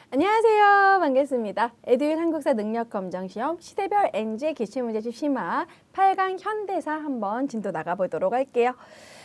안녕하세요. 반갑습니다. 에듀윌 한국사 능력검정시험 시대별 NG 기출문제집 심화 8강 현대사 한번 진도 나가보도록 할게요.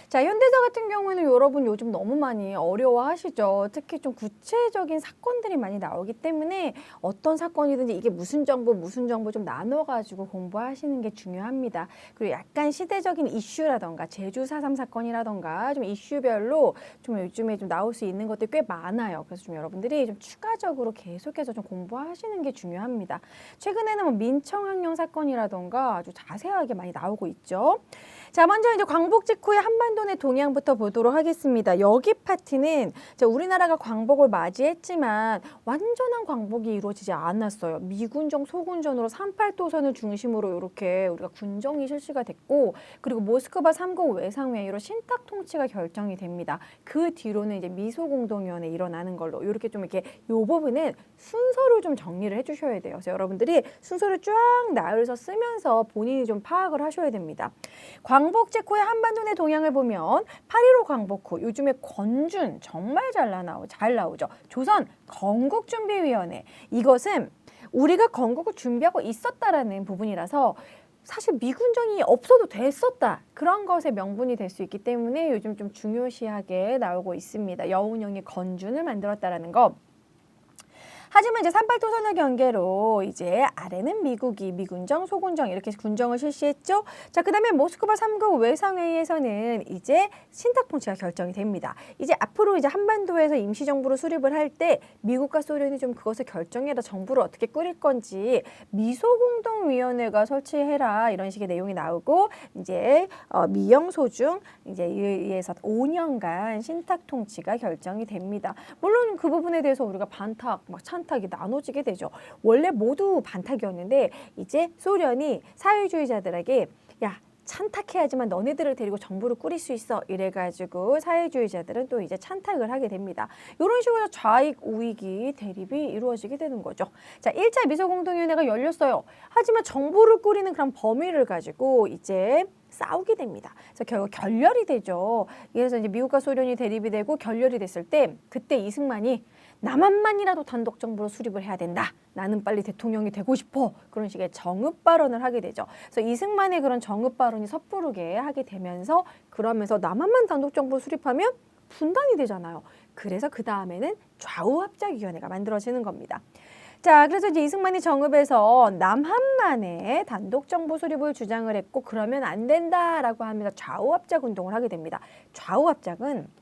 자, 현대사 같은 경우에는 여러분 요즘 너무 많이 어려워하시죠. 특히 좀 구체적인 사건들이 많이 나오기 때문에 어떤 사건이든지 이게 무슨 정보 좀 나눠가지고 공부하시는 게 중요합니다. 그리고 약간 시대적인 이슈라던가 제주 4.3 사건이라던가 좀 이슈별로 좀 요즘에 좀 나올 수 있는 것들이 꽤 많아요. 그래서 좀 여러분들이 좀 추가적으로 계속해서 좀 공부하시는 게 중요합니다. 최근에는 뭐 민청학령 사건이라던가 아주 자세하게 많이 나오고 있죠. 자, 먼저 이제 광복 직후의 한반도 내 동향부터 보도록 하겠습니다. 여기 파트는 우리나라가 광복을 맞이했지만 완전한 광복이 이루어지지 않았어요. 미군정 소군전으로 38도선을 중심으로 이렇게 우리가 군정이 실시가 됐고, 그리고 모스크바 3국 외상회의로 신탁 통치가 결정이 됩니다. 그 뒤로는 이제 미소공동위원회 일어나는 걸로 이렇게 좀 이렇게 요 부분은 순서를 좀 정리를 해주셔야 돼요. 그래서 여러분들이 순서를 쫙 나열해서 쓰면서 본인이 좀 파악을 하셔야 됩니다. 광복 직후의 한반도 내 동향을 보면 8.15 광복 후 요즘에 건준 정말 잘 나오죠. 조선 건국준비위원회, 이것은 우리가 건국을 준비하고 있었다라는 부분이라서 사실 미군정이 없어도 됐었다, 그런 것의 명분이 될 수 있기 때문에 요즘 좀 중요시하게 나오고 있습니다. 여운형이 건준을 만들었다라는 거. 하지만 이제 38도선을 경계로 이제 아래는 미국이 미군정, 소군정 이렇게 군정을 실시했죠. 자, 그다음에 모스크바 3국 외상회의에서는 이제 신탁 통치가 결정이 됩니다. 이제 앞으로 이제 한반도에서 임시정부를 수립을 할 때 미국과 소련이 좀 그것을 결정해라, 정부를 어떻게 꾸릴 건지 미소공동위원회가 설치해라, 이런 식의 내용이 나오고, 이제 미영소중 이제 의해서 5년간 신탁 통치가 결정이 됩니다. 물론 그 부분에 대해서 우리가 반탁, 찬탁이 나눠지게 되죠. 원래 모두 반탁이었는데 이제 소련이 사회주의자들에게 야, 찬탁해야지만 너네들을 데리고 정부를 꾸릴 수 있어, 이래가지고 사회주의자들은 또 이제 찬탁을 하게 됩니다. 이런 식으로 좌익, 우익이 대립이 이루어지게 되는 거죠. 자, 1차 미소공동위원회가 열렸어요. 하지만 정부를 꾸리는 그런 범위를 가지고 이제 싸우게 됩니다. 그래서 결국 결렬이 되죠. 그래서 이제 미국과 소련이 대립이 되고 결렬이 됐을 때 그때 이승만이 남한만이라도 단독 정부로 수립을 해야 된다, 나는 빨리 대통령이 되고 싶어, 그런 식의 정읍 발언을 하게 되죠. 그래서 이승만의 그런 정읍 발언이 섣부르게 하게 되면서, 그러면서 남한만 단독 정부로 수립하면 분단이 되잖아요. 그래서 그 다음에는 좌우합작위원회가 만들어지는 겁니다. 자, 그래서 이제 이승만이 정읍에서 남한만의 단독 정부 수립을 주장을 했고, 그러면 안 된다라고 하면서 좌우합작 운동을 하게 됩니다. 좌우합작은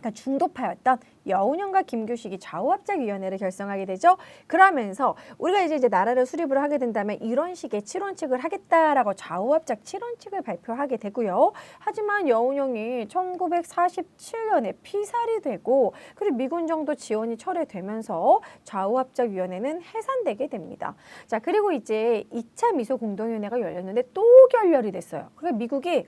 그러니까 중도파였던 여운형과 김규식이 좌우합작위원회를 결성하게 되죠. 그러면서 우리가 이제 나라를 수립을 하게 된다면 이런 식의 7원칙을 하겠다라고 좌우합작 7원칙을 발표하게 되고요. 하지만 여운형이 1947년에 피살이 되고, 그리고 미군정도 지원이 철회되면서 좌우합작위원회는 해산되게 됩니다. 자, 그리고 이제 2차 미소공동위원회가 열렸는데 또 결렬이 됐어요. 그러니까 미국이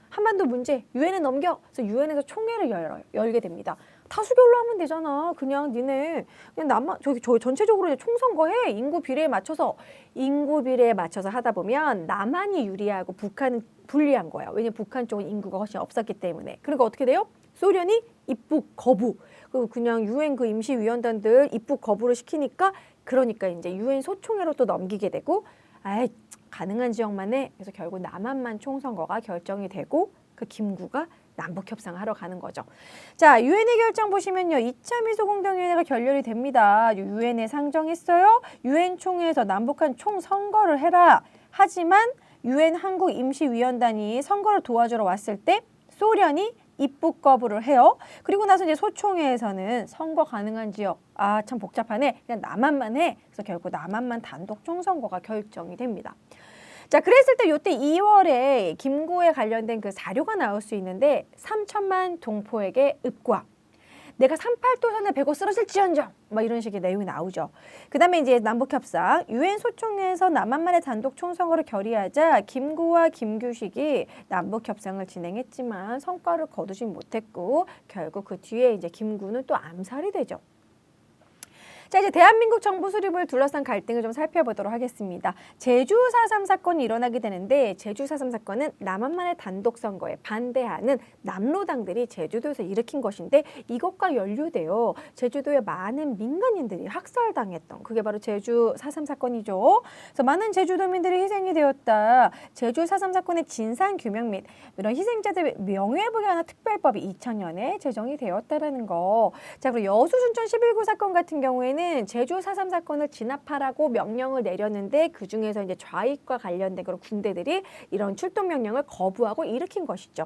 한반도 문제 유엔에 넘겨. 그래서 유엔에서 총회를 열게 됩니다. 다수결로 하면 되잖아. 그냥 니네 그냥 저기 전체적으로 총선거해. 인구 비례에 맞춰서 하다 보면 남한이 유리하고 북한은 불리한 거야. 왜냐면 북한 쪽은 인구가 훨씬 없었기 때문에. 그러니까 어떻게 돼요? 소련이 입국 거부. 그냥 유엔 그 임시위원단들 입국 거부를 시키니까, 그러니까 이제 유엔 소총회로 또 넘기게 되고, 가능한 지역만 해. 그래서 결국 남한만 총선거가 결정이 되고, 그 김구가 남북 협상하러 가는 거죠. 자, 유엔의 결정 보시면요. 2차 미소공동위원회가 결렬이 됩니다. 유엔에 상정했어요. 유엔 총회에서 남북한 총선거를 해라. 하지만 유엔 한국 임시위원단이 선거를 도와주러 왔을 때 소련이 입국 거부를 해요. 그리고 나서 이제 소총회에서는 선거 가능한 지역, 참 복잡하네, 그냥 남한만 해. 그래서 결국 남한만 단독 총선거가 결정이 됩니다. 자, 그랬을 때 요때 2월에 김구에 관련된 그 사료가 나올 수 있는데, 3천만 동포에게 읍과 내가 38도선을 베고 쓰러질지언정, 이런 식의 내용이 나오죠. 그 다음에 이제 남북협상, 유엔 소총회에서 남한만의 단독 총선거를 결의하자 김구와 김규식이 남북협상을 진행했지만 성과를 거두지 못했고, 결국 그 뒤에 이제 김구는 또 암살이 되죠. 자, 이제 대한민국 정부 수립을 둘러싼 갈등을 좀 살펴보도록 하겠습니다. 제주 4.3 사건이 일어나게 되는데 제주 4.3 사건은 남한만의 단독 선거에 반대하는 남로당들이 제주도에서 일으킨 것인데 이것과 연루되어 제주도의 많은 민간인들이 학살당했던 그게 바로 제주 4.3 사건이죠. 그래서 많은 제주도민들이 희생이 되었다. 제주 4.3 사건의 진상규명 및 이런 희생자들 명예회복에 관한 특별법이 2000년에 제정이 되었다라는 거. 자, 그리고 여수 순천 11구 사건 같은 경우에는 제주 4.3 사건을 진압하라고 명령을 내렸는데 그 중에서 이제 좌익과 관련된 그런 군대들이 이런 출동 명령을 거부하고 일으킨 것이죠.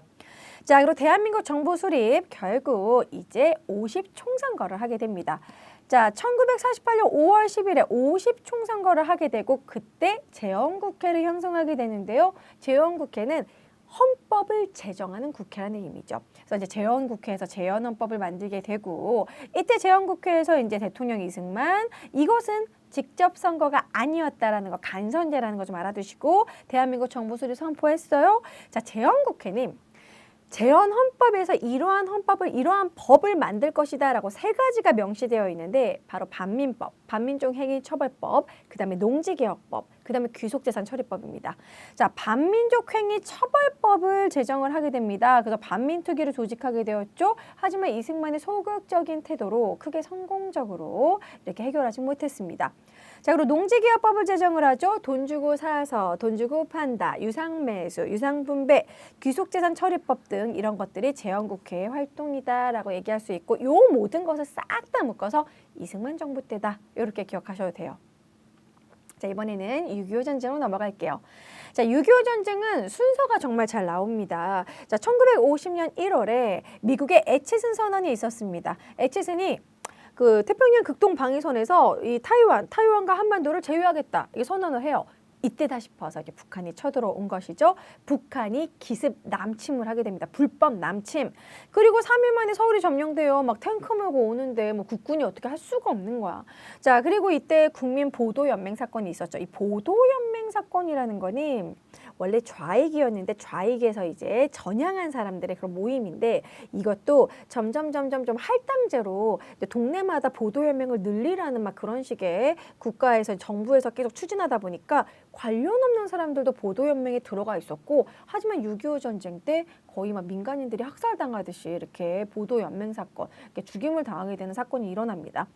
자, 그리고 대한민국 정부 수립 결국 이제 50 총선거를 하게 됩니다. 자, 1948년 5월 10일에 50 총선거를 하게 되고 그때 재헌국회를 형성하게 되는데요. 재헌국회는 헌법을 제정하는 국회라는 의미죠. 그래서 이제 재헌국회에서 재헌헌법을 만들게 되고 이때 재헌국회에서 이제 대통령 이승만 이것은 직접 선거가 아니었다라는 거 간선제라는 거 좀 알아두시고 대한민국 정부 수립 선포했어요. 자, 재헌국회는 재헌 헌법에서 이러한 법을 만들 것이다라고 세 가지가 명시되어 있는데 바로 반민법, 반민족 행위 처벌법, 그다음에 농지개혁법, 그다음에 귀속재산 처리법입니다. 자, 반민족 행위 처벌법을 제정을 하게 됩니다. 그래서 반민특위를 조직하게 되었죠. 하지만 이승만의 소극적인 태도로 크게 성공적으로 이렇게 해결하지 못했습니다. 자, 그리고 농지개혁법을 제정을 하죠. 돈 주고 사서, 돈 주고 판다, 유상매수, 유상분배, 귀속재산 처리법 등 이런 것들이 재헌국회의 활동이다라고 얘기할 수 있고 요 모든 것을 싹 다 묶어서 이승만 정부 때다. 이렇게 기억하셔도 돼요. 자, 이번에는 6.25 전쟁으로 넘어갈게요. 자, 6.25 전쟁은 순서가 정말 잘 나옵니다. 자, 1950년 1월에 미국의 애치슨 선언이 있었습니다. 애치슨이 그 태평양 극동 방위선에서 이 타이완과 한반도를 제외하겠다 이게 선언을 해요. 이때다 싶어서 이제 북한이 쳐들어온 것이죠. 북한이 기습 남침을 하게 됩니다. 불법 남침. 그리고 3일 만에 서울이 점령돼요. 막 탱크 몰고 오는데 뭐 국군이 어떻게 할 수가 없는 거야. 자, 그리고 이때 국민 보도연맹 사건이 있었죠. 이 보도연맹 사건이라는 거는 원래 좌익이었는데 좌익에서 이제 전향한 사람들의 그런 모임인데 이것도 점점 좀 할당제로 동네마다 보도연맹을 늘리라는 막 그런 식의 국가에서 정부에서 계속 추진하다 보니까 관련 없는 사람들도 보도연맹에 들어가 있었고 하지만 6.25 전쟁 때 거의 막 민간인들이 학살당하듯이 이렇게 보도연맹 사건, 이렇게 죽임을 당하게 되는 사건이 일어납니다.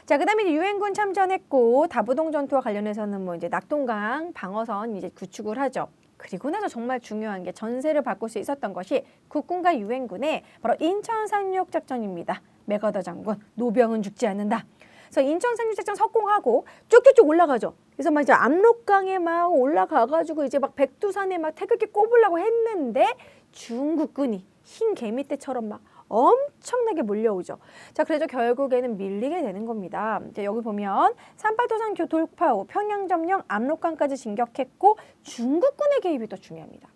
자, 그다음에 유엔군 참전했고 다부동 전투와 관련해서는 뭐 이제 낙동강 방어선 이제 구축을 하죠. 그리고 나서 정말 중요한 게 전세를 바꿀 수 있었던 것이 국군과 유엔군의 바로 인천 상륙 작전입니다. 맥어더 장군, 노병은 죽지 않는다. 그래서 인천 상륙작전 석공하고 쭉쭉쭉 올라가죠. 그래서 막 이제 압록강에 막 올라가가지고 이제 막 백두산에 막 태극기 꼽으려고 했는데 중국군이 흰 개미 떼처럼 막 엄청나게 몰려오죠. 자, 그래서 결국에는 밀리게 되는 겁니다. 이제 여기 보면 38도선 돌파 후 평양 점령, 압록강까지 진격했고 중국군의 개입이 또 중요합니다.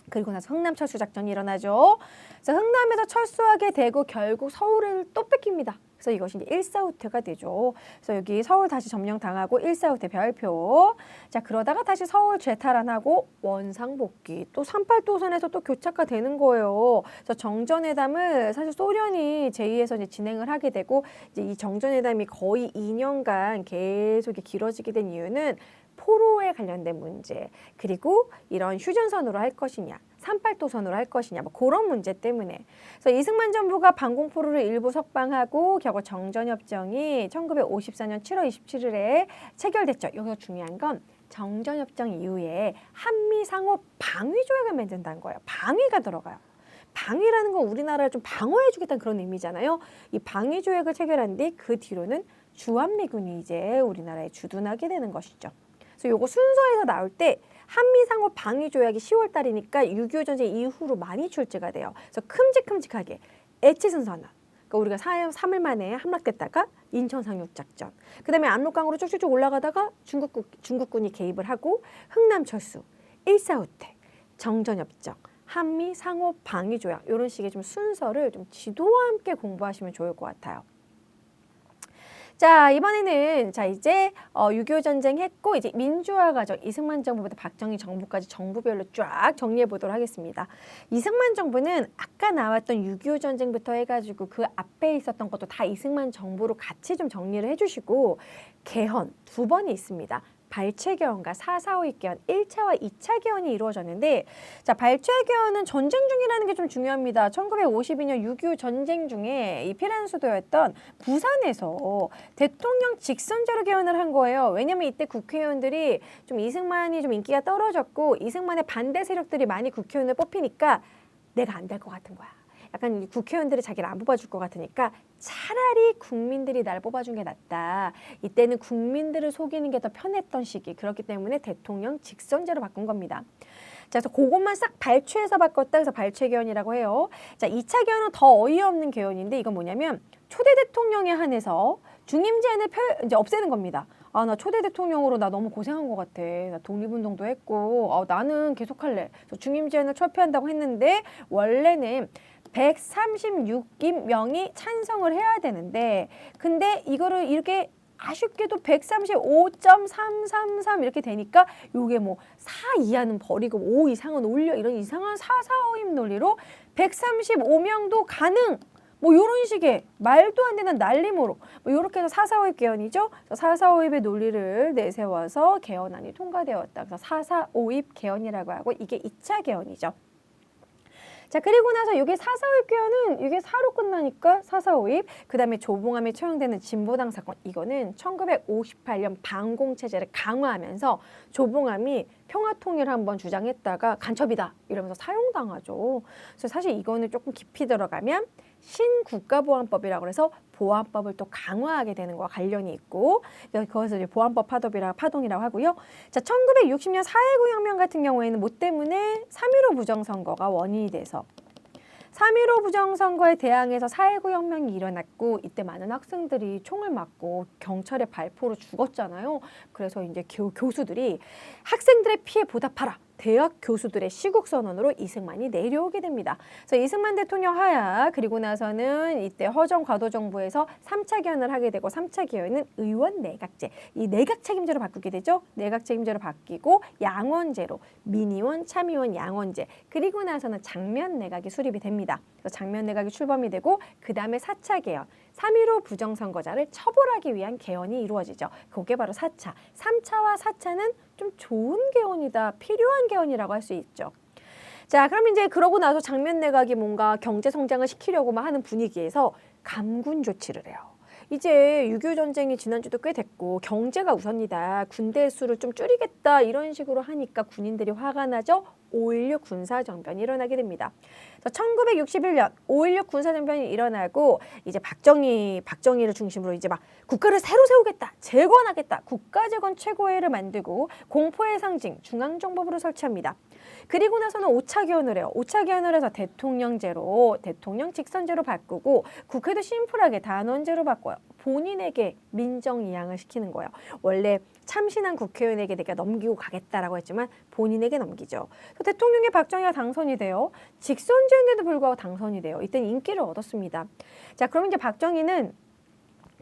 그리고 나서 흥남 철수 작전이 일어나죠. 그래서 흥남에서 철수하게 되고 결국 서울을 또 뺏깁니다. 그래서 이것이 이제 1사후퇴가 되죠. 그래서 여기 서울 다시 점령당하고 1사후퇴 별표. 자, 그러다가 다시 서울 재탈환하고 원상복귀. 또 38도선에서 또 교착화 되는 거예요. 그래서 정전회담을 사실 소련이 제2에서 이제 진행을 하게 되고 이제 이 정전회담이 거의 2년간 계속 길어지게 된 이유는 포로에 관련된 문제, 그리고 이런 휴전선으로 할 것이냐, 38도선으로 할 것이냐, 뭐 그런 문제 때문에. 그래서 이승만 정부가 반공포로를 일부 석방하고 결국 정전협정이 1954년 7월 27일에 체결됐죠. 여기서 중요한 건 정전협정 이후에 한미상호 방위조약을 맺는다는 거예요. 방위가 들어가요. 방위라는 건 우리나라를 좀 방어해주겠다는 그런 의미잖아요. 이 방위조약을 체결한 뒤 그 뒤로는 주한미군이 이제 우리나라에 주둔하게 되는 것이죠. 그래서 요거 순서에서 나올 때 한미상호 방위조약이 10월 달이니까 6.25 전쟁 이후로 많이 출제가 돼요. 그래서 큼직큼직하게 애치슨 선언. 그러니까 우리가 3일 만에 함락됐다가 인천 상륙작전. 그다음에 압록강으로 쭉쭉쭉 올라가다가 중국군이 개입을 하고 흥남 철수, 1사후퇴, 정전협정, 한미 상호 방위조약 이런 식의 좀 순서를 좀 지도와 함께 공부하시면 좋을 것 같아요. 자, 이번에는 자 이제 6.25 전쟁 했고 이제 민주화 과정 이승만 정부부터 박정희 정부까지 정부별로 쫙 정리해 보도록 하겠습니다. 이승만 정부는 아까 나왔던 6.25 전쟁부터 해가지고 그 앞에 있었던 것도 다 이승만 정부로 같이 좀 정리를 해주시고 개헌 두 번이 있습니다. 발췌개헌과 4.4.5 개헌 1차와 2차 개헌이 이루어졌는데 자 발췌개헌은 전쟁 중이라는 게 좀 중요합니다. 1952년 6.25 전쟁 중에 이 피란 수도였던 부산에서 대통령 직선제로 개헌을 한 거예요. 왜냐면 이때 국회의원들이 좀 이승만이 좀 인기가 떨어졌고 이승만의 반대 세력들이 많이 국회의원을 뽑히니까 내가 안 될 것 같은 거야. 약간 국회의원들이 자기를 안 뽑아줄 것 같으니까 차라리 국민들이 날 뽑아준 게 낫다. 이때는 국민들을 속이는 게 더 편했던 시기. 그렇기 때문에 대통령 직선제로 바꾼 겁니다. 자, 그래서 그것만 싹 발췌해서 바꿨다. 그래서 발췌개헌이라고 해요. 자, 2차 개헌은 더 어이없는 개헌인데 이건 뭐냐면 초대 대통령에 한해서 중임제한을 이제 없애는 겁니다. 아, 나 초대 대통령으로 나 너무 고생한 것 같아. 나 독립운동도 했고 나는 계속할래. 중임제한을 철폐한다고 했는데 원래는 136명이 찬성을 해야 되는데 근데 이거를 이렇게 아쉽게도 135.333 이렇게 되니까 요게 뭐 4 이하는 버리고 5 이상은 올려 이런 이상한 4.4.5임 논리로 135명도 가능 뭐 요런 식의 말도 안 되는 날림으로 뭐 요렇게 해서 4.4.5입 개헌이죠. 4.4.5입의 논리를 내세워서 개헌안이 통과되었다. 그래서 4.4.5입 개헌이라고 하고 이게 2차 개헌이죠. 자, 그리고 나서 이게 4.4.5입 개헌은 이게 4로 끝나니까 4.4.5입. 그 다음에 조봉암에 처형되는 진보당 사건. 이거는 1958년 반공체제를 강화하면서 조봉암이 평화통일을 한번 주장했다가 간첩이다 이러면서 사용당하죠. 그래서 사실 이거는 조금 깊이 들어가면 신국가보안법이라고 해서 보안법을 또 강화하게 되는 거와 관련이 있고 거기서 이제 보안법 파동이라고 하고요. 자, 1960년 4.19 혁명 같은 경우에는 뭐 때문에 3.15 부정선거가 원인이 돼서 3.15 부정선거에 대항해서 4.19 혁명이 일어났고 이때 많은 학생들이 총을 맞고 경찰의 발포로 죽었잖아요. 그래서 이제 교수들이 학생들의 피해 보답하라. 대학 교수들의 시국선언으로 이승만이 내려오게 됩니다. 그래서 이승만 대통령 하야 그리고 나서는 이때 허정 과도 정부에서 3차 개헌을 하게 되고 3차 개헌은 의원 내각제, 이 내각 책임제로 바꾸게 되죠. 내각 책임제로 바뀌고 양원제로 민의원, 참의원, 양원제 그리고 나서는 장면 내각이 수립이 됩니다. 그래서 장면 내각이 출범이 되고 그 다음에 4차 개헌, 3.15 부정선거자를 처벌하기 위한 개헌이 이루어지죠. 그게 바로 4차. 3차와 4차는 좀 좋은 개헌이다. 필요한 개헌이라고 할 수 있죠. 자, 그럼 이제 그러고 나서 장면 내각이 뭔가 경제 성장을 시키려고 하는 분위기에서 감군 조치를 해요. 이제 6.25 전쟁이 지난주도 꽤 됐고 경제가 우선이다. 군대 수를 좀 줄이겠다. 이런 식으로 하니까 군인들이 화가 나죠. 5.16 군사정변이 일어나게 됩니다. 1961년 5.16 군사정변이 일어나고 이제 박정희를 중심으로 이제 막 국가를 새로 세우겠다, 재건하겠다, 국가재건 최고회의를 만들고 공포의 상징 중앙정보부를 설치합니다. 그리고 나서는 5차 개헌을 해요. 5차 개헌을 해서 대통령제로, 대통령 직선제로 바꾸고 국회도 심플하게 단원제로 바꿔요. 본인에게 민정이양을 시키는 거예요. 원래 참신한 국회의원에게 내가 넘기고 가겠다라고 했지만 본인에게 넘기죠. 대통령의 박정희가 당선이 돼요. 직선제인데도 불구하고 당선이 돼요. 이때는 인기를 얻었습니다. 자, 그럼 이제 박정희는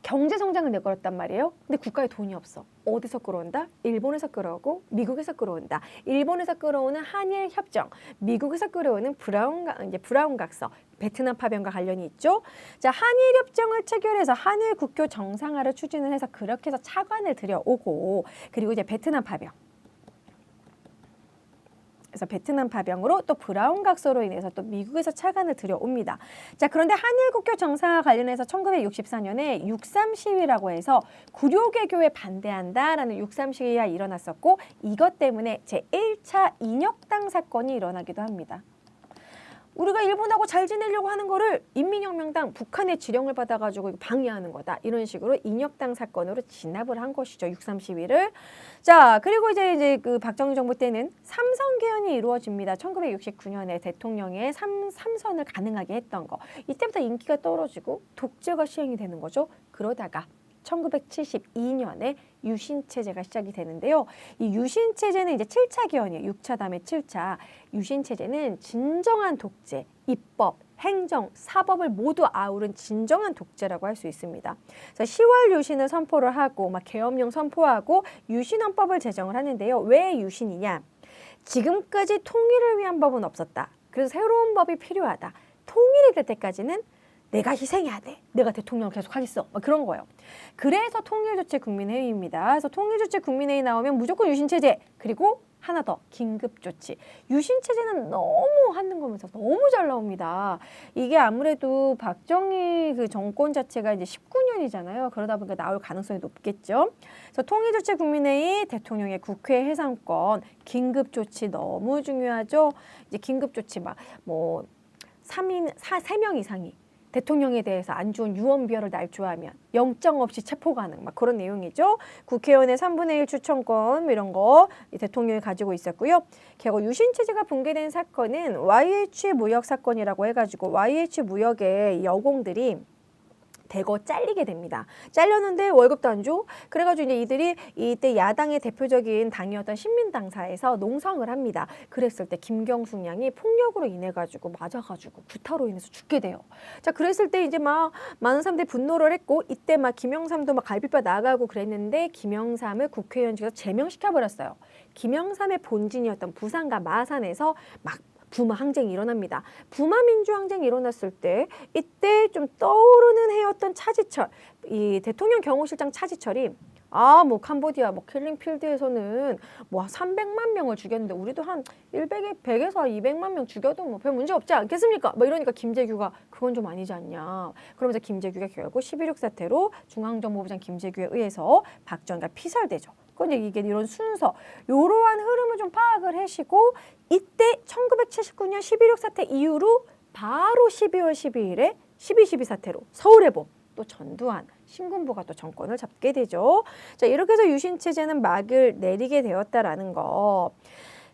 경제 성장을 내걸었단 말이에요. 근데 국가에 돈이 없어. 어디서 끌어온다? 일본에서 끌어오고 미국에서 끌어온다. 일본에서 끌어오는 한일 협정, 미국에서 끌어오는 브라운 각서, 베트남 파병과 관련이 있죠. 자, 한일 협정을 체결해서 한일 국교 정상화를 추진을 해서 그렇게 해서 차관을 들여오고 그리고 이제 베트남 파병. 그래서 베트남 파병으로 또 브라운 각서로 인해서 또 미국에서 차관을 들여옵니다. 자, 그런데 한일 국교 정상화 관련해서 1964년에 6.3 시위라고 해서 구료개교에 반대한다라는 6.3 시위가 일어났었고 이것 때문에 제1차 인혁당 사건이 일어나기도 합니다. 우리가 일본하고 잘 지내려고 하는 거를 인민혁명당 북한의 지령을 받아가지고 방해하는 거다. 이런 식으로 인혁당 사건으로 진압을 한 것이죠. 6.3 시위를. 자, 그리고 이제 그 박정희 정부 때는 삼선 개헌이 이루어집니다. 1969년에 대통령의 삼선을 가능하게 했던 거. 이때부터 인기가 떨어지고 독재가 시행이 되는 거죠. 그러다가 1972년에 유신체제가 시작이 되는데요. 이 유신체제는 이제 7차 개헌이에요. 6차 다음에 7차. 유신체제는 진정한 독재, 입법, 행정, 사법을 모두 아우른 진정한 독재라고 할 수 있습니다. 그래서 10월 유신을 선포를 하고 막 계엄령 선포하고 유신헌법을 제정을 하는데요. 왜 유신이냐? 지금까지 통일을 위한 법은 없었다. 그래서 새로운 법이 필요하다. 통일이 될 때까지는 내가 희생해야 돼. 내가 대통령 계속 하겠어. 막 그런 거예요. 그래서 통일조치국민회의입니다. 그래서 통일조치국민회의 나오면 무조건 유신체제. 그리고 하나 더 긴급조치. 유신체제는 너무 하는 거면서 너무 잘 나옵니다. 이게 아무래도 박정희 그 정권 자체가 이제 19년이잖아요. 그러다 보니까 나올 가능성이 높겠죠. 그래서 통일조치국민회의, 대통령의 국회 해상권, 긴급조치 너무 중요하죠. 이제 긴급조치 막 뭐 3명 이상이 대통령에 대해서 안 좋은 유언비어를 날조하면 영장 없이 체포 가능 막 그런 내용이죠. 국회의원의 3분의 1 추천권 이런 거 대통령이 가지고 있었고요. 결국 유신체제가 붕괴된 사건은 YH 무역 사건이라고 해가지고 YH 무역의 여공들이 대거 잘리게 됩니다. 잘렸는데 월급도 안 줘. 그래가지고 이제 이들이 이때 야당의 대표적인 당이었던 신민당사에서 농성을 합니다. 그랬을 때 김경숙 양이 폭력으로 인해가지고 맞아가지고 구타로 인해서 죽게 돼요. 자, 그랬을 때 이제 막 많은 사람들이 분노를 했고 이때 막 김영삼도 막 갈비뼈 나가고 그랬는데 김영삼을 국회의원직에서 제명시켜버렸어요. 김영삼의 본진이었던 부산과 마산에서 막 부마 항쟁이 일어납니다. 부마 민주항쟁이 일어났을 때 이때 좀 떠오르는 해였던 차지철, 이 대통령 경호실장 차지철이 뭐 캄보디아 뭐 킬링필드에서는 뭐 300만 명을 죽였는데 우리도 한 100에서 200만 명 죽여도 뭐 별 문제 없지 않겠습니까? 뭐 이러니까 김재규가 그건 좀 아니지 않냐. 그러면서 김재규가 결국 11.6 사태로 중앙정보부장 김재규에 의해서 박정희가 피살되죠. 그런데 이게 이런 순서, 이러한 흐름을 좀 파악을 하시고 이때 1979년 11.6 사태 이후로 바로 12월 12일에 12.12 사태로 서울해봄 또 전두환, 신군부가 또 정권을 잡게 되죠. 자, 이렇게 해서 유신체제는 막을 내리게 되었다라는 거.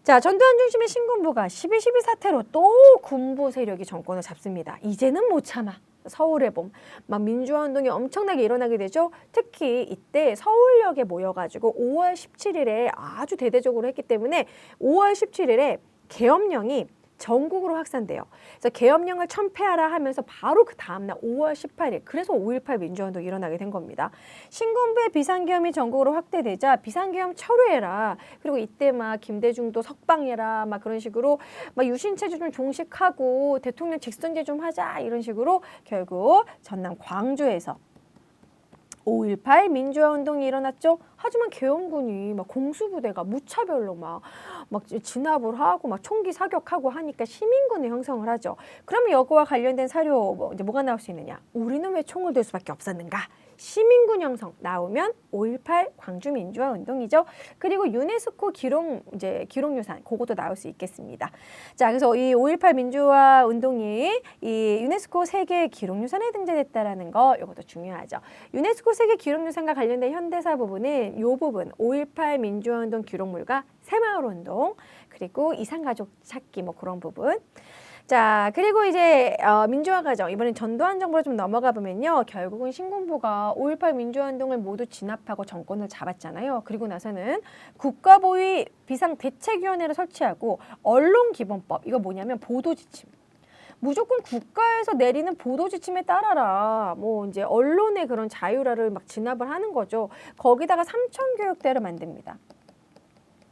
자, 전두환 중심의 신군부가 12.12 사태로 또 군부 세력이 정권을 잡습니다. 이제는 못 참아. 서울해봄, 막 민주화 운동이 엄청나게 일어나게 되죠. 특히 이때 서울역에 모여가지고 5월 17일에 아주 대대적으로 했기 때문에 5월 17일에 계엄령이 전국으로 확산돼요. 그래서 계엄령을 철폐하라 하면서 바로 그 다음날 5월 18일, 그래서 5.18 민주화운동이 일어나게 된 겁니다. 신군부의 비상계엄이 전국으로 확대되자 비상계엄 철회해라. 그리고 이때 막 김대중도 석방해라. 막 그런 식으로 막 유신체제 좀 종식하고 대통령 직선제 좀 하자. 이런 식으로 결국 전남 광주에서 5.18 민주화 운동이 일어났죠. 하지만 계엄군이 막 공수부대가 무차별로 막 진압을 하고 막 총기 사격하고 하니까 시민군을 형성을 하죠. 그러면 여기와 관련된 사료 이제 뭐가 나올 수 있느냐? 우리는 왜 총을 들 수밖에 없었는가? 시민군 형성 나오면 5.18 광주 민주화 운동이죠. 그리고 유네스코 기록유산 그것도 나올 수 있겠습니다. 자, 그래서 이 5.18 민주화 운동이 이 유네스코 세계 기록유산에 등재됐다라는 거 이것도 중요하죠. 유네스코 세계 기록유산과 관련된 현대사 부분은 이 부분 5.18 민주화 운동 기록물과 새마을 운동 그리고 이산가족 찾기 뭐 그런 부분. 자, 그리고 이제 민주화 과정, 이번엔 전두환 정부로 좀 넘어가 보면요. 결국은 신군부가 5.18 민주화 운동을 모두 진압하고 정권을 잡았잖아요. 그리고 나서는 국가보위 비상대책위원회를 설치하고 언론기본법, 이거 뭐냐면 보도지침. 무조건 국가에서 내리는 보도지침에 따라라. 뭐 이제 언론의 그런 자유라를 막 진압을 하는 거죠. 거기다가 삼천교육대를 만듭니다.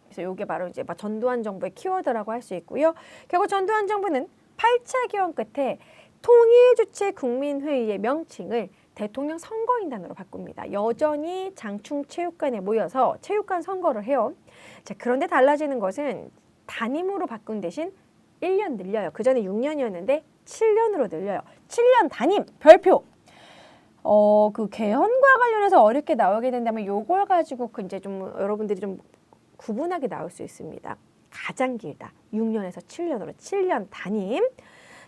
그래서 이게 바로 이제 전두환 정부의 키워드라고 할 수 있고요. 결국 전두환 정부는 8차 기원 끝에 통일주체국민회의의 명칭을 대통령 선거인단으로 바꿉니다. 여전히 장충체육관에 모여서 체육관 선거를 해요. 자, 그런데 달라지는 것은 단임으로 바꾼 대신 1년 늘려요. 그 전에 6년이었는데 7년으로 늘려요. 7년 단임 별표. 그 개헌과 관련해서 어렵게 나오게 된다면 요걸 가지고 이제 좀 여러분들이 좀 구분하게 나올 수 있습니다. 가장 길다. 6년에서 7년으로 7년 단임.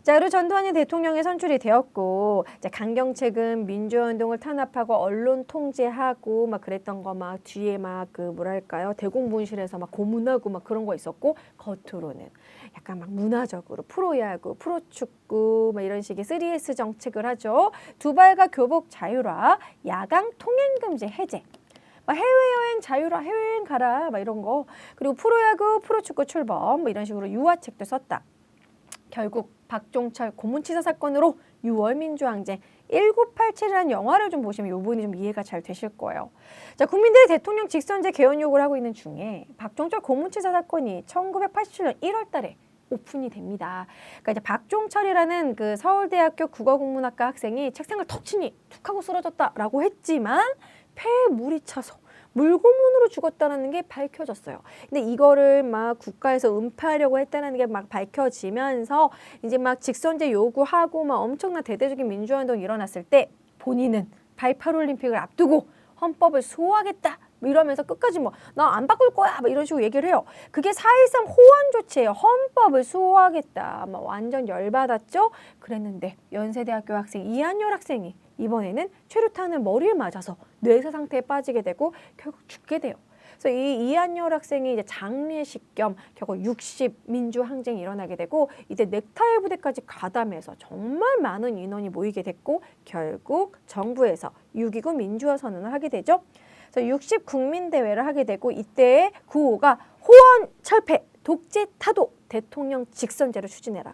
자, 그리고 전두환이 대통령에 선출이 되었고, 자, 강경책은 민주화운동을 탄압하고 언론 통제하고 막 그랬던 거 막 뒤에 막 그 뭐랄까요 대공분실에서 막 고문하고 막 그런 거 있었고 겉으로는 약간 막 문화적으로 프로야구, 프로축구 막 이런 식의 3S 정책을 하죠. 두발과 교복 자율화, 야당 통행 금지 해제. 막 해외여행 자유라 해외여행 가라 막 이런 거. 그리고 프로야구 프로축구 출범 뭐 이런 식으로 유화책도 썼다. 결국 박종철 고문치사 사건으로 6월 민주항쟁 1987이라는 영화를 좀 보시면 이 부분이 좀 이해가 잘 되실 거예요. 자, 국민들이 대통령 직선제 개헌 요구를 하고 있는 중에 박종철 고문치사 사건이 1987년 1월 달에 오픈이 됩니다. 그러니까 이제 박종철이라는 그 서울대학교 국어국문학과 학생이 책상을 턱 치니 툭 하고 쓰러졌다라고 했지만 폐에 물이 차서 물고문으로 죽었다는 게 밝혀졌어요. 근데 이거를 막 국가에서 은폐하려고 했다는 게 막 밝혀지면서 이제 막 직선제 요구하고 막 엄청난 대대적인 민주화운동이 일어났을 때 본인은 88 올림픽을 앞두고 헌법을 수호하겠다. 이러면서 끝까지 뭐 나 안 바꿀 거야 뭐 이런 식으로 얘기를 해요. 그게 4.13 호원 조치예요. 헌법을 수호하겠다. 막 완전 열받았죠. 그랬는데 연세대학교 학생 이한열 학생이 이번에는 최루탄을 머리에 맞아서 뇌사 상태에 빠지게 되고 결국 죽게 돼요. 그래서 이 이한열 학생이 이제 장례식 겸 결국 60 민주항쟁이 일어나게 되고 이제 넥타이 부대까지 가담해서 정말 많은 인원이 모이게 됐고 결국 정부에서 6.29 민주화 선언을 하게 되죠. 그래서 60 국민대회를 하게 되고 이때의 구호가 호원 철폐, 독재 타도, 대통령 직선제로 추진해라.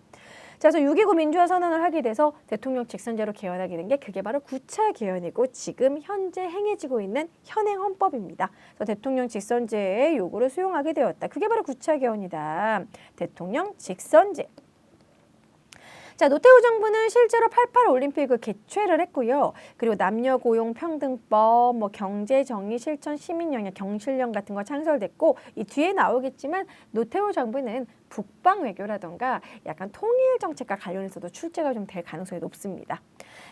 자, 그래서 6.29 민주화 선언을 하게 돼서 대통령 직선제로 개헌하게 된 게 그게 바로 9차 개헌이고 지금 현재 행해지고 있는 현행 헌법입니다. 그래서 대통령 직선제의 요구를 수용하게 되었다. 그게 바로 9차 개헌이다. 대통령 직선제. 자, 노태우 정부는 실제로 88 올림픽을 개최를 했고요. 그리고 남녀 고용 평등법, 뭐 경제 정의 실천 시민 영역 경실령 같은 거 창설됐고 이 뒤에 나오겠지만 노태우 정부는 북방 외교라던가 약간 통일 정책과 관련해서도 출제가 좀 될 가능성이 높습니다.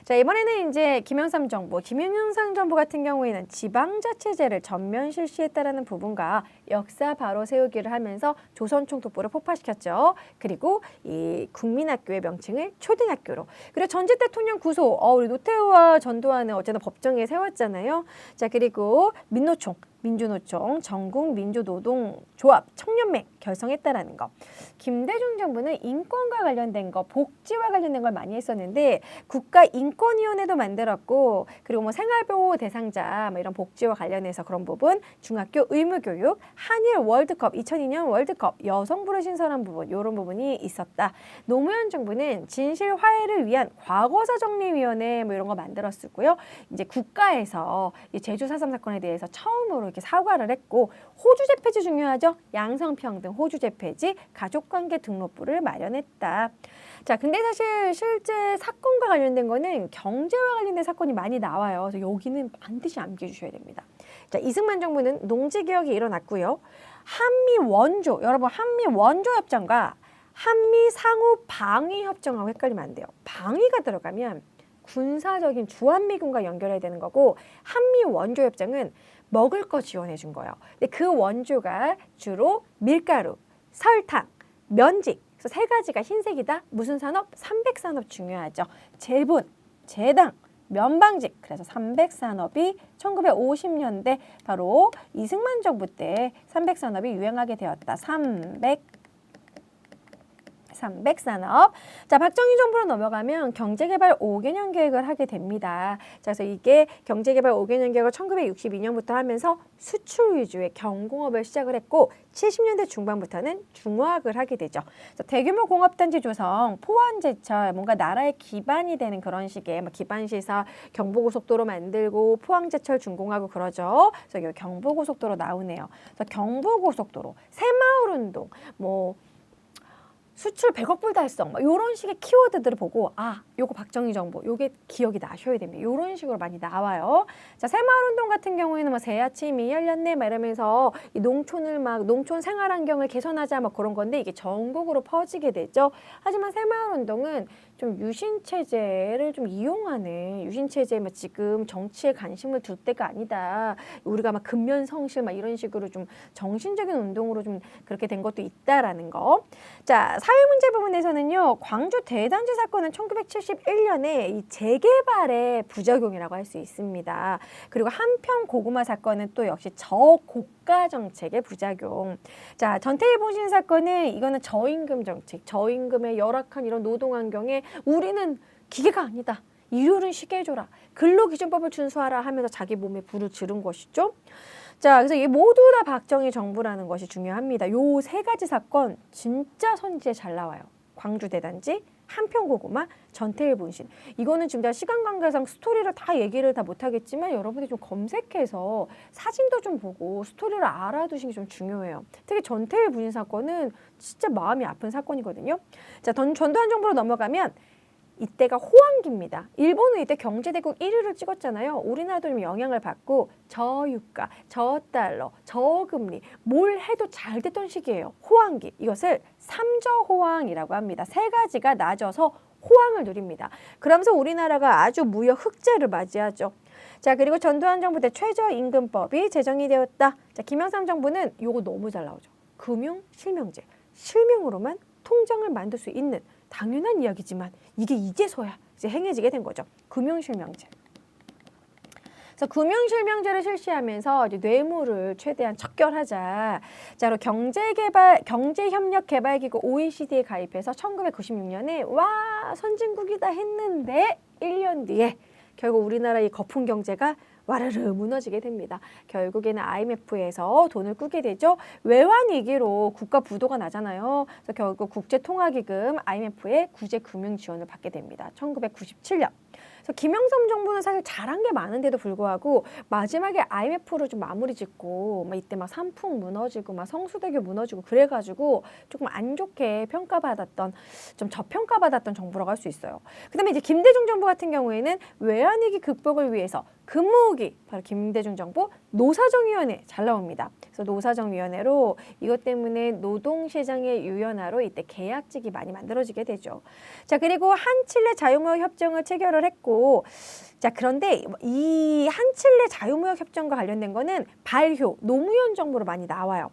자, 이번에는 이제 김영삼 정부, 김영삼 정부 같은 경우에는 지방자치제를 전면 실시했다라는 부분과 역사 바로 세우기를 하면서 조선총독부를 폭파시켰죠. 그리고 이 국민학교의 명칭을 초등학교로. 그리고 전직 대통령 구속, 우리 노태우와 전두환은 어쨌든 법정에 세웠잖아요. 자, 그리고 민노총, 민주노총, 전국민주노동조합, 청년맹 결성했다라는 거. 김대중 정부는 인권과 관련된 거, 복지와 관련된 걸 많이 했었는데 국가인권위원회도 만들었고 그리고 뭐 생활보호 대상자 뭐 이런 복지와 관련해서 그런 부분, 중학교 의무교육, 한일 월드컵, 2002년 월드컵, 여성부를 신설한 부분 이런 부분이 있었다. 노무현 정부는 진실 화해를 위한 과거사정리위원회 뭐 이런 거 만들었고요. 이제 국가에서 이 제주 4.3 사건에 대해서 처음으로 이렇게 사과를 했고 호주제 폐지 중요하죠. 양성평등, 호주제 폐지, 가족관계 등록부를 마련했다. 자, 근데 사실 실제 사건과 관련된 거는 경제와 관련된 사건이 많이 나와요. 그래서 여기는 반드시 암기해 주셔야 됩니다. 자, 이승만 정부는 농지개혁이 일어났고요. 한미 원조, 여러분 한미 원조 협정과 한미 상호 방위 협정하고 헷갈리면 안 돼요. 방위가 들어가면 군사적인 주한미군과 연결해야 되는 거고 한미 원조 협정은 먹을 거 지원해 준 거예요. 근데 그 원조가 주로 밀가루, 설탕, 면직. 그래서 세 가지가 흰색이다. 무슨 산업? 삼백산업 중요하죠. 제분, 제당, 면방직. 그래서 삼백산업이 1950년대 바로 이승만 정부 때 삼백산업이 유행하게 되었다. 삼백산업. 자, 박정희 정부로 넘어가면 경제개발 5개년 계획을 하게 됩니다. 자, 그래서 이게 경제개발 5개년 계획을 1962년부터 하면서 수출 위주의 경공업을 시작을 했고 70년대 중반부터는 중화학을 하게 되죠. 대규모 공업단지 조성, 포항제철, 뭔가 나라의 기반이 되는 그런 식의 기반시설, 경부고속도로 만들고 포항제철 준공하고 그러죠. 그래서 여기 경부고속도로 나오네요. 그래서 경부고속도로, 새마을운동, 뭐 수출 100억 불 달성 이런 식의 키워드들을 보고 요거 박정희 정부 요게 기억이 나셔야 됩니다. 이런 식으로 많이 나와요. 자, 새마을운동 같은 경우에는 뭐 새아침이 열렸네 이러면서 이 농촌을 농촌 생활환경을 개선하자 그런 건데 이게 전국으로 퍼지게 되죠. 하지만 새마을운동은 좀 유신체제를 좀 이용하는 유신체제 지금 정치에 관심을 둘 때가 아니다. 우리가 근면성실 이런 식으로 좀 정신적인 운동으로 좀 그렇게 된 것도 있다라는 거. 자, 사회문제 부분에서는요. 광주 대단지 사건은 1971년에 이 재개발의 부작용이라고 할 수 있습니다. 그리고 한평 고구마 사건은 또 역시 저고가 정책의 부작용. 자, 전태일 봉신 사건은 이거는 저임금 정책, 저임금의 열악한 이런 노동 환경에 우리는 기계가 아니다. 일요일은 쉬게 해줘라. 근로기준법을 준수하라 하면서 자기 몸에 불을 지른 것이죠. 자, 그래서 이게 모두 다 박정희 정부라는 것이 중요합니다. 요 세 가지 사건 진짜 선지에 잘 나와요. 광주 대단지, 한평고구마, 전태일 분신. 이거는 지금 제가 시간 관계상 스토리를 다 얘기를 다 못하겠지만 여러분이 좀 검색해서 사진도 좀 보고 스토리를 알아두시는 게 좀 중요해요. 특히 전태일 분신 사건은 진짜 마음이 아픈 사건이거든요. 자, 전두환 정부로 넘어가면 이때가 호황기입니다. 일본은 이때 경제대국 1위를 찍었잖아요. 우리나라도 좀 영향을 받고 저유가, 저달러, 저금리 뭘 해도 잘 됐던 시기예요. 호황기. 이것을 삼저호황이라고 합니다. 세 가지가 낮아서 호황을 누립니다. 그러면서 우리나라가 아주 무역 흑자를 맞이하죠. 자, 그리고 전두환 정부 때 최저임금법이 제정이 되었다. 자, 김영삼 정부는 요거 너무 잘 나오죠. 금융실명제. 실명으로만 통장을 만들 수 있는 당연한 이야기지만 이게 이제서야 이제 행해지게 된 거죠. 금융실명제. 그래서 금융실명제를 실시하면서 이제 뇌물을 최대한 척결하자. 자, 그리고 경제협력개발기구 OECD에 가입해서 1996년에 와 선진국이다 했는데 1년 뒤에 결국 우리나라 이 거품 경제가 와르르 무너지게 됩니다. 결국에는 IMF에서 돈을 꾸게 되죠. 외환 위기로 국가 부도가 나잖아요. 그래서 결국 국제통화기금 IMF의 구제 금융 지원을 받게 됩니다. 1997년. 그래서 김영삼 정부는 사실 잘한 게 많은데도 불구하고 마지막에 IMF로 좀 마무리 짓고 막 이때 막 삼풍 무너지고 막 성수대교 무너지고 그래가지고 조금 안 좋게 평가받았던 좀 저평가받았던 정부라고 할 수 있어요. 그다음에 이제 김대중 정부 같은 경우에는 외환위기 극복을 위해서 근무후기 바로 김대중 정부 노사정위원회 잘 나옵니다. 그래서 노사정위원회로 이것 때문에 노동시장의 유연화로 이때 계약직이 많이 만들어지게 되죠. 자, 그리고 한칠레 자유무역 협정을 체결을 했고, 자, 그런데 이 한칠레 자유무역 협정과 관련된 거는 발효 노무현 정부로 많이 나와요.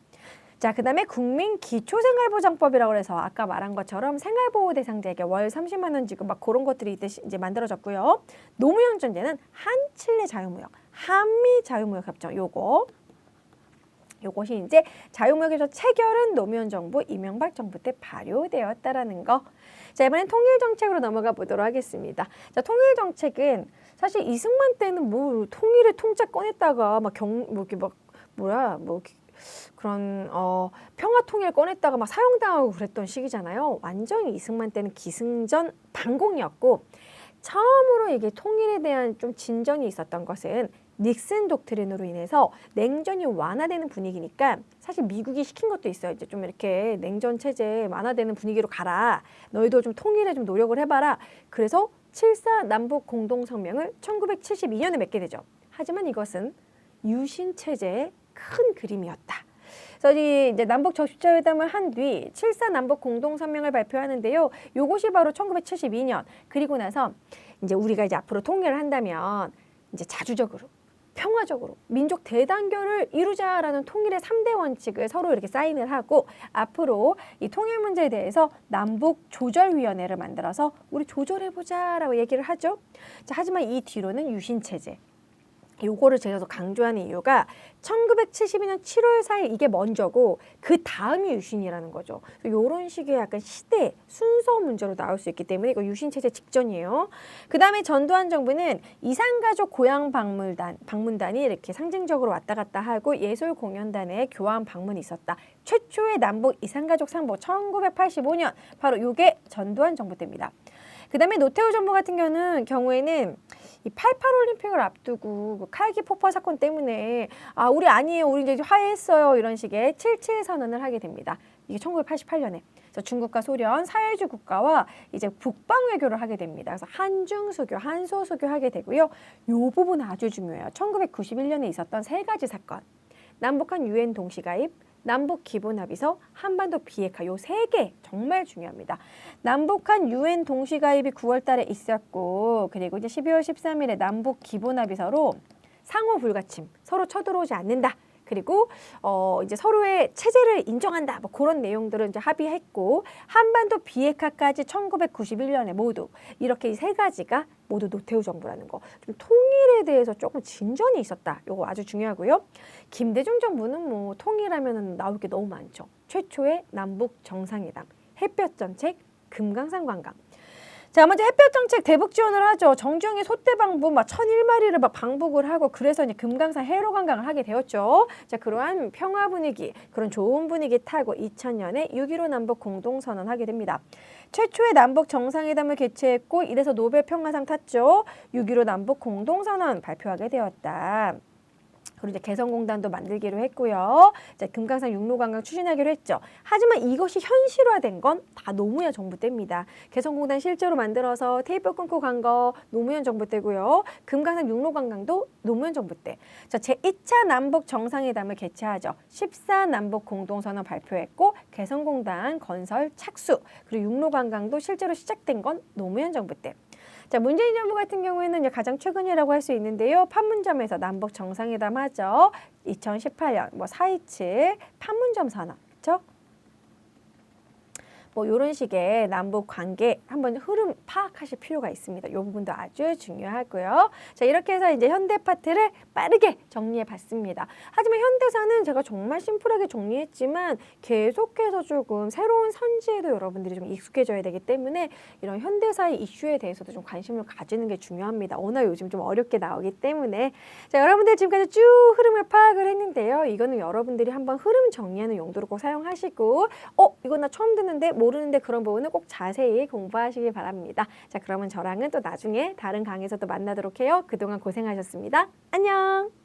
자, 그 다음에 국민기초생활보장법이라고 해서 아까 말한 것처럼 생활보호 대상자에게 월 30만 원 지급 막 그런 것들이 이때 이제 만들어졌고요. 노무현 전제는 한칠레 자유무역, 한미 자유무역 협정 요것이 이제 자유무역에서 체결은 노무현 정부, 이명박 정부 때 발효되었다라는 거. 자, 이번엔 통일정책으로 넘어가 보도록 하겠습니다. 자, 통일정책은 사실 이승만 때는 뭐 통일의 통짜 꺼냈다가 그런 평화통일 꺼냈다가 막 사형당하고 그랬던 시기잖아요. 완전히 이승만 때는 기승전 반공이었고, 처음으로 이게 통일에 대한 좀 진전이 있었던 것은 닉슨 독트린으로 인해서 냉전이 완화되는 분위기니까 사실 미국이 시킨 것도 있어요. 이제 좀 이렇게 냉전 체제 완화되는 분위기로 가라. 너희도 좀 통일에 좀 노력을 해봐라. 그래서 7.4 남북 공동성명을 1972년에 맺게 되죠. 하지만 이것은 유신 체제의 큰 그림이었다. 그래서 이제 남북 적십자회담을 한 뒤 7.4 남북 공동성명을 발표하는데요. 요것이 바로 1972년. 그리고 나서 이제 우리가 이제 앞으로 통일을 한다면 이제 자주적으로 평화적으로 민족 대단결을 이루자라는 통일의 3대 원칙을 서로 이렇게 사인을 하고 앞으로 이 통일 문제에 대해서 남북 조절위원회를 만들어서 우리 조절해보자라고 얘기를 하죠. 자, 하지만 이 뒤로는 유신체제. 요거를 제가 더 강조하는 이유가 1972년 7월 4일 이게 먼저고 그 다음이 유신이라는 거죠. 이런 식의 약간 시대 순서 문제로 나올 수 있기 때문에 이거 유신체제 직전이에요. 그 다음에 전두환 정부는 이산가족 고향 방문단이 이렇게 상징적으로 왔다 갔다 하고 예술공연단의 교환 방문이 있었다. 최초의 남북 이산가족 상봉 1985년 바로 이게 전두환 정부 때입니다. 그 다음에 노태우 정부 같은 경우에는 이 88 올림픽을 앞두고 그 칼기 폭파 사건 때문에 우리 아니에요, 우리 이제 화해했어요 이런 식의 7.7 선언을 하게 됩니다. 이게 1988년에 그래서 중국과 소련 사회주의 국가와 이제 북방 외교를 하게 됩니다. 그래서 한중수교, 한소수교 하게 되고요. 이 부분 아주 중요해요. 1991년에 있었던 세 가지 사건, 남북한 유엔 동시가입, 남북 기본합의서, 한반도 비핵화 요 세 개 정말 중요합니다. 남북한 유엔 동시가입이 9월 달에 있었고 그리고 이제 12월 13일에 남북 기본합의서로 상호 불가침, 서로 쳐들어오지 않는다. 그리고 이제 서로의 체제를 인정한다. 뭐 그런 내용들을 이제 합의했고 한반도 비핵화까지 1991년에 모두 이렇게 이 세 가지가 모두 노태우 정부라는 거. 좀 통일에 대해서 조금 진전이 있었다. 요거 아주 중요하고요. 김대중 정부는 뭐 통일하면 나올 게 너무 많죠. 최초의 남북 정상회담, 햇볕 정책, 금강산 관광. 자, 먼저 햇볕 정책 대북 지원을 하죠. 정주영이 소떼 방북 막 1001마리를 막 방북을 하고 그래서 이제 금강산 해로 관광을 하게 되었죠. 자, 그러한 평화 분위기, 그런 좋은 분위기 타고 2000년에 6.15 남북 공동선언 하게 됩니다. 최초의 남북 정상회담을 개최했고 이래서 노벨 평화상 탔죠. 6.15 남북 공동선언 발표하게 되었다. 그리고 이제 개성공단도 만들기로 했고요. 이제 금강산 육로관광 추진하기로 했죠. 하지만 이것이 현실화된 건 다 노무현 정부 때입니다. 개성공단 실제로 만들어서 테이프 끊고 간 거 노무현 정부 때고요. 금강산 육로관광도 노무현 정부 때. 자, 제2차 남북 정상회담을 개최하죠. 14 남북 공동선언 발표했고 개성공단 건설 착수 그리고 육로관광도 실제로 시작된 건 노무현 정부 때. 자, 문재인 정부 같은 경우에는 이제 가장 최근이라고 할 수 있는데요. 판문점에서 남북 정상회담 하죠. 2018년 뭐 4.27 판문점 선언, 그렇죠? 뭐 이런 식의 남북 관계 한번 흐름 파악하실 필요가 있습니다. 이 부분도 아주 중요하고요. 자, 이렇게 해서 이제 현대 파트를 빠르게 정리해 봤습니다. 하지만 현대사는 제가 정말 심플하게 정리했지만 계속해서 조금 새로운 선지에도 여러분들이 좀 익숙해져야 되기 때문에 이런 현대사의 이슈에 대해서도 좀 관심을 가지는 게 중요합니다. 워낙 요즘 좀 어렵게 나오기 때문에. 자, 여러분들 지금까지 쭉 흐름을 파악을 했는데요. 이거는 여러분들이 한번 흐름 정리하는 용도로 꼭 사용하시고 이건 나 처음 듣는데 모르는데 그런 부분은 꼭 자세히 공부하시기 바랍니다. 자, 그러면 저랑은 또 나중에 다른 강의에서 또 만나도록 해요. 그동안 고생하셨습니다. 안녕!